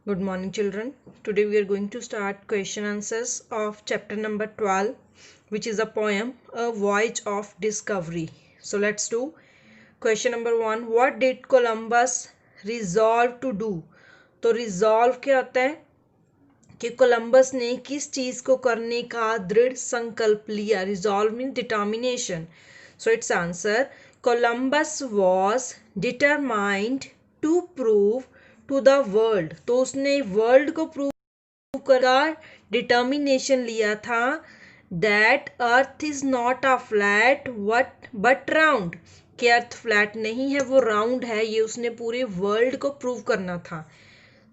Good morning, children. Today we are going to start question answers of chapter number 12, which is a poem, A Voyage of Discovery. So let's do question number 1. What did Columbus resolve to do? तो resolve क्या होता है कि Columbus ने किस चीज को करने का दृढ़ संकल्प लिया. Resolve mean determination. So it's answer Columbus was determined to prove to the world. तो उसने वर्ल्ड को प्रूव का डिटर्मिनेशन लिया था that earth is not a flat but round. कि अर्थ फ्लैट नहीं है, वो राउंड है. ये उसने पूरे वर्ल्ड को प्रूव करना था.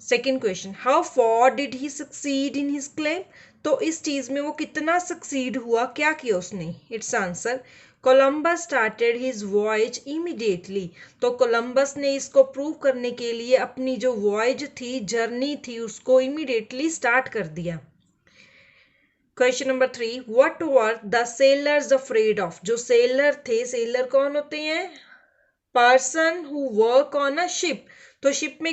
Second question, how for did he succeed in his claim. तो इस चीज में वो कितना सक्सीड हुआ, क्या किया उसने. It's answer Columbus started his voyage immediately. तो कोलंबस ने इसको प्रूव करने के लिए अपनी जो वॉयज थी, जर्नी थी, उसको इमीडिएटली स्टार्ट कर दिया. Question number 3, what were the sellers afraid of. जो सेलर थे, सेलर कौन होते हैं, person who work on a ship. तो शिप में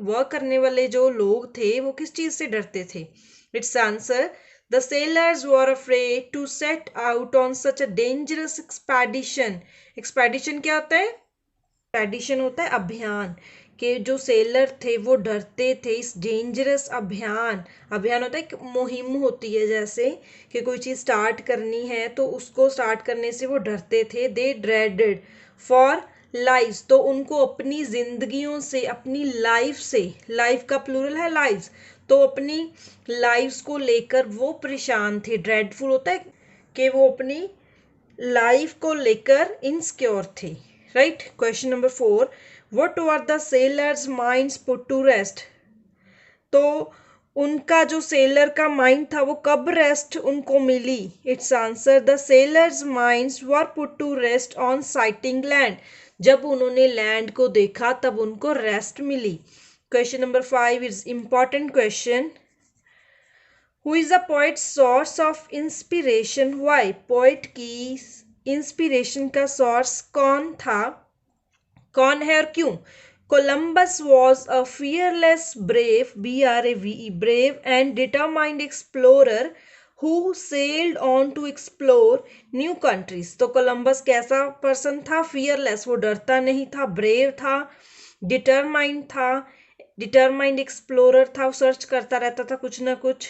वर्क करने वाले जो लोग थे, वो किस चीज से डरते थे. It's answer the sailors were afraid to set out on such a dangerous expedition. Expedition क्या होता है, एक्सपेडिशन होता है अभियान. के जो सेलर थे वो डरते थे इस डेंजरस अभियान. अभियान होता है एक मुहिम होती है, जैसे कि कोई चीज स्टार्ट करनी है तो उसको स्टार्ट करने से वो डरते थे. दे ड्रेडेड फॉर लाइफ. तो उनको अपनी जिंदगियों से, अपनी लाइफ से, लाइफ का प्लूरल है लाइफ, तो अपनी लाइफ को लेकर वो परेशान थे. ड्रेडफुल होता है कि वो अपनी लाइफ को लेकर इनसिक्योर थे. Right. Question number 4, what were the sellers minds put to rest. तो उनका जो सेलर का माइंड था वो कब रेस्ट उनको मिली. It's answer the sellers minds were put to rest on sighting land. जब उन्होंने लैंड को देखा तब उनको रेस्ट मिली. Question number 5 is important question. Who is the poet source of inspiration, why. Poet की इंस्पिरेशन का सोर्स कौन था, कौन है और क्यों. Columbus was a fearless brave, BRAVE, brave and determined explorer who sailed on to explore new countries. तो Columbus कैसा पर्सन था, फियरलेस, वो डरता नहीं था, ब्रेव था, डिटरमाइंड एक्सप्लोरर था, वो सर्च करता रहता था कुछ ना कुछ,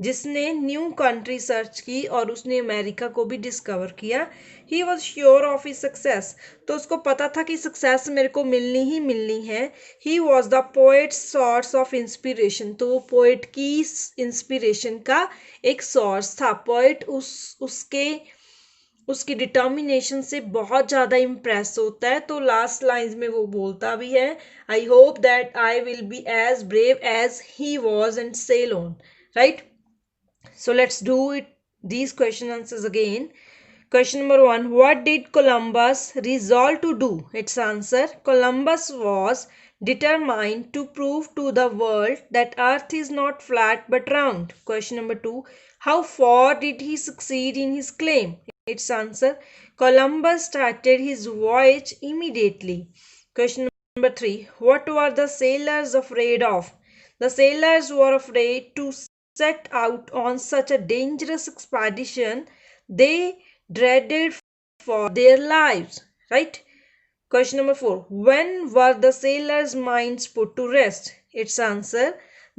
जिसने न्यू कंट्री सर्च की और उसने अमेरिका को भी डिस्कवर किया. He was sure of his success. तो उसको पता था कि सक्सेस मेरे को मिलनी ही मिलनी है. He was the poet source of inspiration. तो वो पोएट की इंस्पिरेशन का एक सोर्स था. पोएट उसकी डिटर्मिनेशन से बहुत ज़्यादा इम्प्रेस होता है. तो लास्ट लाइन्स में वो बोलता भी है, I hope that I will be as brave as he was and sail on. Right. So let's do it these question answers again. Question number 1, what did Columbus resolve to do. Its answer, Columbus was determined to prove to the world that earth is not flat but round. Question number 2, how far did he succeed in his claim. Its answer, Columbus started his voyage immediately. Question number 3, what were the sailors afraid of. The sailors were afraid to set out on such a dangerous expedition. They dreaded for their lives. Right. Question number 4, when were the sailors' minds put to rest. Its answer,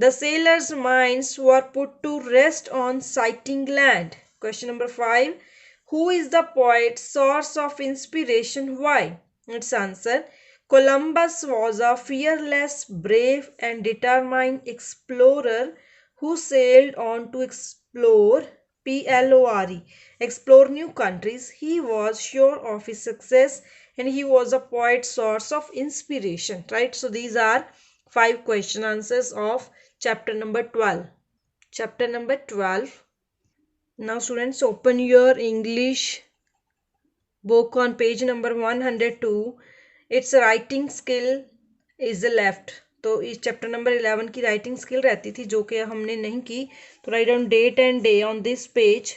the sailors' minds were put to rest on sighting land. Question number 5, who is the poet's source of inspiration, why. Its answer, Columbus was a fearless, brave and determined explorer who sailed on to explore, PLORE, explore new countries. He was sure of his success and he was a poet's source of inspiration. Right. So these are 5 question answers of chapter number 12. Chapter number 12. Now students, open your English book on page number 102. Its writing skill is left. तो इस chapter number 11 की writing skill रहती थी, जो कि हमने नहीं की. तो write down date and day on this page.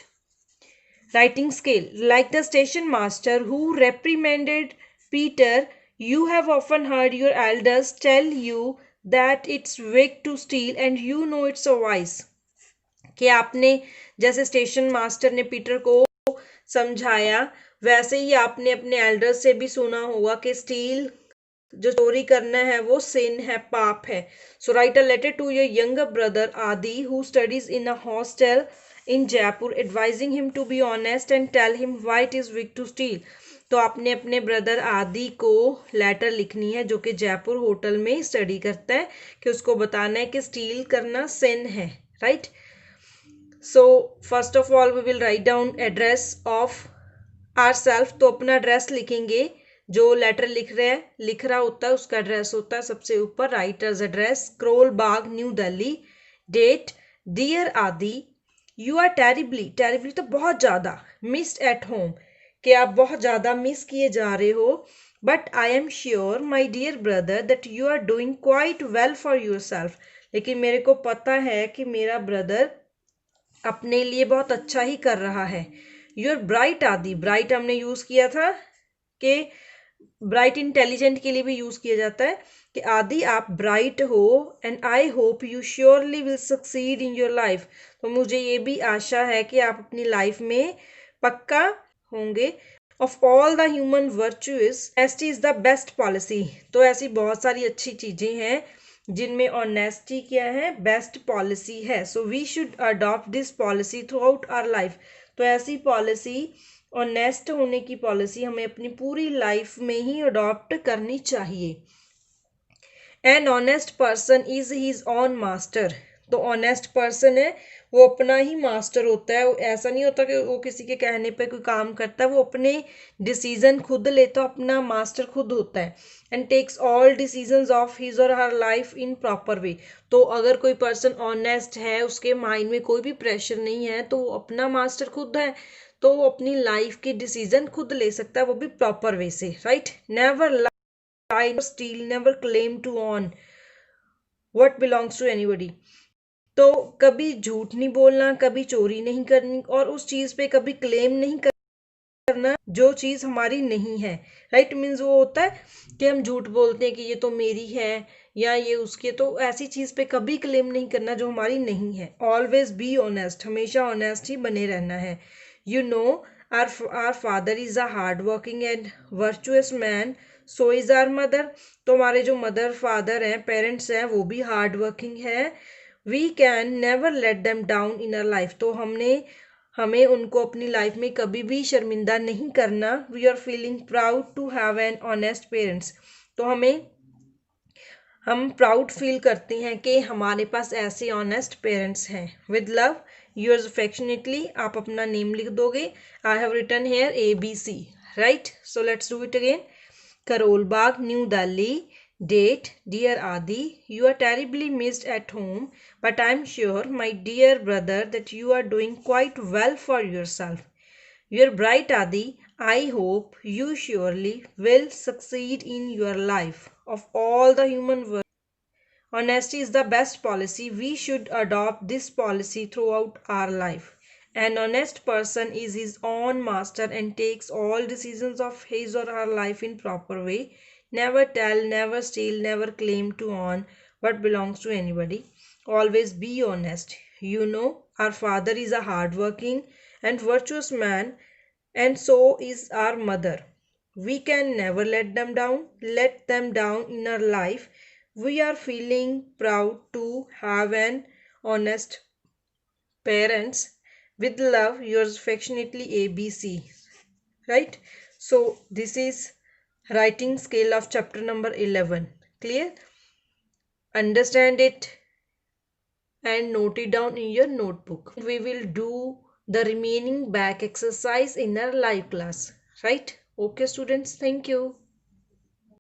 Writing skill, like the station master who reprimanded Peter, you have often heard your elders tell you that it's weak to steal and you know it's a wise. कि आपने जैसे station master ने Peter को समझाया, वैसे ही आपने अपने elders से भी सुना होगा कि स्टील, जो चोरी करना है, वो सिन है, पाप है. So write a letter to your younger brother Adi who studies in a hostel in Jaipur advising him to be honest and tell him why it is weak to steal. तो आपने अपने ब्रदर आदि को लेटर लिखनी है जो कि जयपुर होटल में स्टडी करता है, कि उसको बताना है कि स्टील करना सिन है. Right. So first of all we will write down address of our self. तो अपना एड्रेस लिखेंगे. जो लेटर लिख रहा होता है उसका एड्रेस होता है सबसे ऊपर. Writers address Karol Bagh New Delhi. Date dear आदि यू आर टेरिबली तो बहुत ज़्यादा मिस्ड एट होम, कि आप बहुत ज़्यादा मिस किए जा रहे हो. But I am sure my dear brother that you are doing quite well for yourself. लेकिन मेरे को पता है कि मेरा ब्रदर अपने लिए बहुत अच्छा ही कर रहा है. यूर ब्राइट आदि, ब्राइट हमने यूज किया था कि ब्राइट इंटेलिजेंट के लिए भी यूज किया जाता है, कि आदि आप ब्राइट हो. And I hope you surely will succeed in your life. तो मुझे ये भी आशा है कि आप अपनी लाइफ में पक्का होंगे. Of all the human virtuous honesty is the best policy. तो ऐसी बहुत सारी अच्छी चीजें हैं जिनमें ऑनेस्टी क्या है, बेस्ट पॉलिसी है. So we should adopt this policy throughout our life. तो ऐसी पॉलिसी, ऑनेस्ट होने की पॉलिसी, हमें अपनी पूरी लाइफ में ही अडॉप्ट करनी चाहिए. An honest person is his on master. तो ऑनेस्ट पर्सन है वो अपना ही मास्टर होता है. ऐसा नहीं होता कि वो किसी के कहने पे कोई काम करता है, वो अपने डिसीजन खुद लेता, अपना मास्टर खुद होता है. And takes all decisions of his और her life in proper way. तो अगर कोई पर्सन ऑनेस्ट है, उसके माइंड में कोई भी प्रेशर नहीं है, तो वो अपना मास्टर खुद है, तो वो अपनी लाइफ के डिसीजन खुद ले सकता है, वो भी प्रॉपर वे से. Right. Never lie nor steal, never claim to own what belongs to anybody. तो कभी झूठ नहीं बोलना, कभी चोरी नहीं करनी, और उस चीज पे कभी क्लेम नहीं करना जो चीज हमारी नहीं है. राइट. मीन्स वो होता है कि हम झूठ बोलते हैं कि ये तो मेरी है या ये उसके. तो ऐसी चीज पे कभी क्लेम नहीं करना जो हमारी नहीं है. ऑलवेज बी ऑनेस्ट, हमेशा ऑनेस्ट ही बने रहना है. You know our father is a hard working and virtuous man, so is our mother. तो हमारे जो मदर फादर हैं, पेरेंट्स हैं, वो भी हार्ड वर्किंग है. We can never let them down in our life. तो हमें उनको अपनी लाइफ में कभी भी शर्मिंदा नहीं करना. We are feeling proud to have an honest parents. तो हम प्राउड फील करते हैं कि हमारे पास ऐसे ऑनेस्ट पेरेंट्स हैं. With love yours affectionately. आप अपना नेम लिख दोगे. I have written here ABC. Right. So let's do it again. Karol Bagh New Delhi. Date, dear Adi, you are terribly missed at home, but I am sure, my dear brother, that you are doing quite well for yourself. Your bright Adi, I hope you surely will succeed in your life. Of all the human world, honesty is the best policy. We should adopt this policy throughout our life. An honest person is his own master and takes all decisions of his or her life in proper way. Never tell, never steal, never claim to own what belongs to anybody. Always be honest. You know, our father is a hard-working and virtuous man, and so is our mother. We can never let them down in our life. We are feeling proud to have an honest parents. With love, yours affectionately ABC. Right. So this is writing scale of chapter number 11. Clear? Understand it and note it down in your notebook. We will do the remaining back exercise in our live class. Right? Okay students, thank you.